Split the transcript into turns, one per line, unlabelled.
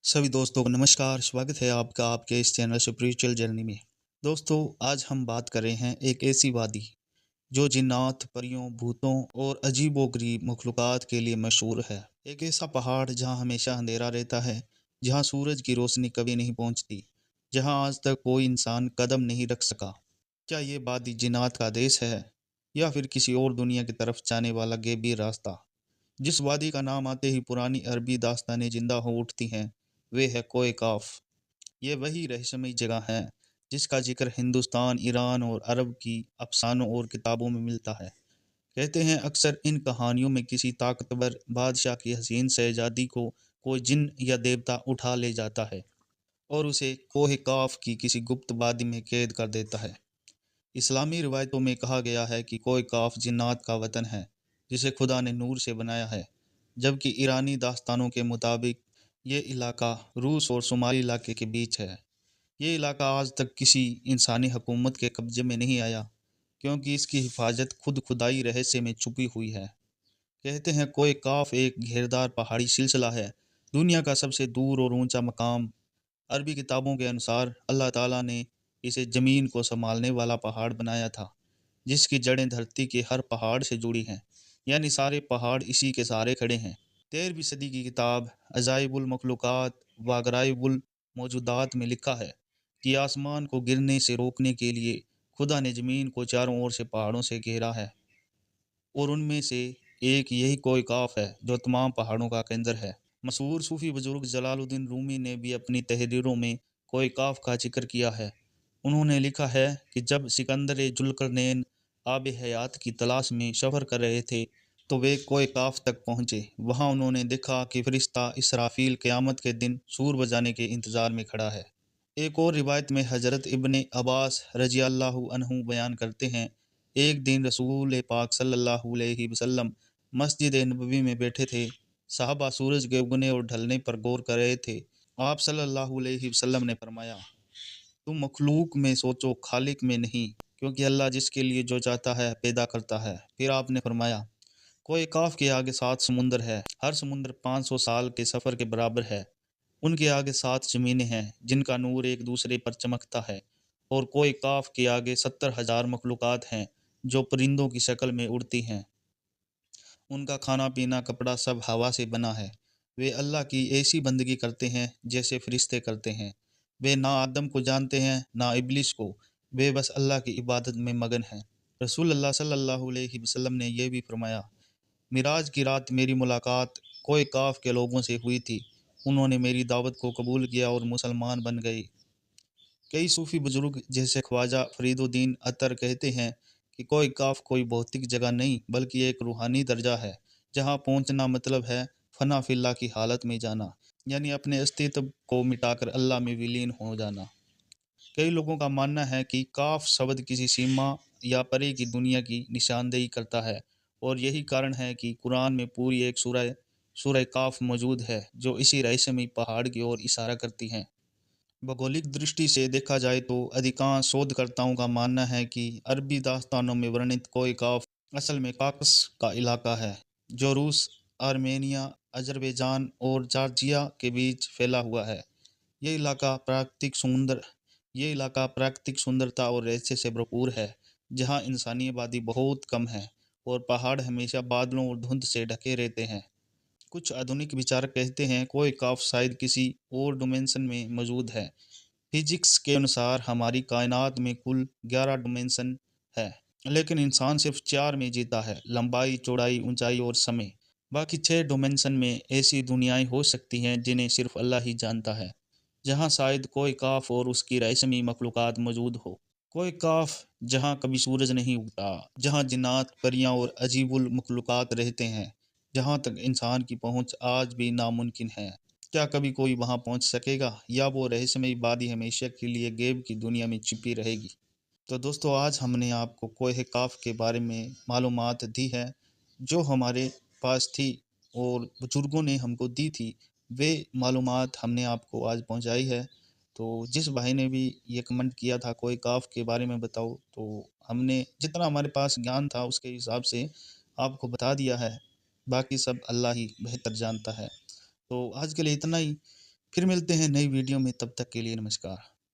सभी दोस्तों को नमस्कार। स्वागत है आपका आपके इस चैनल स्पिरिचुअल जर्नी में। दोस्तों, आज हम बात कर रहे हैं एक ऐसी वादी जो जिन्नात, परियों, भूतों और अजीबोगरीब मखलूक़ात के लिए मशहूर है। एक ऐसा पहाड़ जहां हमेशा अंधेरा रहता है, जहां सूरज की रोशनी कभी नहीं पहुंचती, जहां आज तक कोई इंसान कदम नहीं रख सका। क्या ये वादी जिन्नात का देश है या फिर किसी और दुनिया की तरफ जाने वाला गैबी रास्ता? जिस वादी का नाम आते ही पुरानी अरबी दास्तानें जिंदा हो उठती हैं, वे है कोय काफ। ये वही रहस्यमयी जगह है जिसका जिक्र हिंदुस्तान, ईरान और अरब की अफसानों और किताबों में मिलता है। कहते हैं अक्सर इन कहानियों में किसी ताकतवर बादशाह की हसीन शहजादी को कोई जिन या देवता उठा ले जाता है और उसे कोह काफ की किसी गुप्त वादी में कैद कर देता है। इस्लामी रिवायतों में कहा गया है कि कोय काफ जिन्नात का वतन है जिसे खुदा ने नूर से बनाया है, जबकि ईरानी दास्तानों के मुताबिक ये इलाका रूस और शुमाली इलाके के बीच है। ये इलाका आज तक किसी इंसानी हुकूमत के कब्जे में नहीं आया, क्योंकि इसकी हिफाजत खुद खुदाई रहस्य में छुपी हुई है। कहते हैं कोई काफ एक घेरदार पहाड़ी सिलसिला है, दुनिया का सबसे दूर और ऊंचा मकाम। अरबी किताबों के अनुसार अल्लाह ताला ने इसे ज़मीन को संभालने वाला पहाड़ बनाया था, जिसकी जड़ें धरती के हर पहाड़ से जुड़ी हैं, यानी सारे पहाड़ इसी के सहारे खड़े हैं। 13वीं सदी की किताब अजाइबुल मखलूक़ात व गराइबुल मौजूदात में लिखा है कि आसमान को गिरने से रोकने के लिए खुदा ने ज़मीन को चारों ओर से पहाड़ों से घेरा है, और उनमें से एक यही कोई काफ है जो तमाम पहाड़ों का केंद्र है। मशहूर सूफी बुजुर्ग जलालुद्दीन रूमी ने भी अपनी तहरीरों में कोई काफ का जिक्र किया है। उन्होंने लिखा है कि जब सिकंदर जुल्करनैन आब हयात की तलाश में सफ़र कर रहे थे तो वे कोई काफ तक पहुँचे। वहाँ उन्होंने देखा कि फरिश्ता इसराफील क़यामत के दिन सूर बजाने के इंतज़ार में खड़ा है। एक और रिवायत में हज़रत इब्ने अब्बास रज़ी अल्लाहु अन्हु बयान करते हैं, एक दिन रसूल पाक सल्लल्लाहु अलैहि वसल्लम मस्जिद नबवी में बैठे थे। साहबा सूरज के उगने और ढलने पर गौर कर रहे थे। आप सल्लल्लाहु अलैहि वसल्लम ने फरमाया, तुम मखलूक में सोचो, खालिक में नहीं, क्योंकि अल्लाह जिसके लिए जो चाहता है पैदा करता है। फिर आपने फरमाया, कोई काफ के आगे 7 समुंदर है, हर समुंदर 500 साल के सफ़र के बराबर है। उनके आगे 7 ज़मीनें हैं जिनका नूर एक दूसरे पर चमकता है, और कोई काफ के आगे 70,000 मखलूक़ात हैं जो परिंदों की शक्ल में उड़ती हैं। उनका खाना पीना कपड़ा सब हवा से बना है। वे अल्लाह की ऐसी बंदगी करते हैं जैसे फरिश्ते करते हैं। वे ना आदम को जानते हैं ना इब्लिस को, वे बस अल्लाह की इबादत में मगन हैं। रसूल अल्लाह सल्लल्लाहु अलैहि वसल्लम ने यह भी फरमाया, मिराज की रात मेरी मुलाकात कोई काफ के लोगों से हुई थी। उन्होंने मेरी दावत को कबूल किया और मुसलमान बन गए। कई सूफी बुजुर्ग जैसे ख्वाजा फरीदुद्दीन अतर कहते हैं कि कोई काफ कोई भौतिक जगह नहीं बल्कि एक रूहानी दर्जा है, जहां पहुंचना मतलब है फना फिल्ला की हालत में जाना, यानी अपने अस्तित्व को मिटाकर अल्लाह में विलीन हो जाना। कई लोगों का मानना है कि काफ शब्द किसी सीमा या परे की दुनिया की निशानदेही करता है, और यही कारण है कि कुरान में पूरी एक सूरह सूरह काफ मौजूद है जो इसी रहस्यमयी पहाड़ की ओर इशारा करती है। भौगोलिक दृष्टि से देखा जाए तो अधिकांश शोधकर्ताओं का मानना है कि अरबी दास्तानों में वर्णित कोई काफ असल में काकस का इलाका है, जो रूस, आर्मेनिया, अजरबैजान और जॉर्जिया के बीच फैला हुआ है। ये इलाका प्राकृतिक समुंदर ये इलाका प्राकृतिक सुंदरता और रहस्य से भरपूर है, जहाँ इंसानी आबादी बहुत कम है और पहाड़ हमेशा बादलों और धुंध से ढके रहते हैं। कुछ आधुनिक विचारक कहते हैं कोई काफ शायद किसी और डिमेंशन में मौजूद है। फिजिक्स के अनुसार हमारी कायनात में कुल 11 डिमेंशन है, लेकिन इंसान सिर्फ 4 में जीता है, लंबाई, चौड़ाई, ऊंचाई और समय। बाकी 6 डिमेंशन में ऐसी दुनियाएं हो सकती हैं जिन्हें सिर्फ अल्लाह ही जानता है, जहां शायद कोई काफ और उसकी रहस्यमयी मखलूक़ात मौजूद हो। कोई काफ जहां कभी सूरज नहीं उगता, जहां जिन्नात, परियां और अजीबुल मखलूक़ात रहते हैं, जहां तक इंसान की पहुंच आज भी नामुमकिन है। क्या कभी कोई वहां पहुंच सकेगा, या वो रहस्यमयी वादी हमेशा के लिए गैब की दुनिया में छिपी रहेगी? तो दोस्तों, आज हमने आपको कोह काफ के बारे में मालूमात दी है जो हमारे पास थी और बुजुर्गों ने हमको दी थी। वे मालूमात हमने आपको आज पहुंचाई है। तो जिस भाई ने भी ये कमेंट किया था कोई काफ के बारे में बताओ, तो हमने जितना हमारे पास ज्ञान था उसके हिसाब से आपको बता दिया है। बाकी सब अल्लाह ही बेहतर जानता है। तो आज के लिए इतना ही। پھر ملتے ہیں نئی ویڈیو میں، تب تک کے لیے نمسکار۔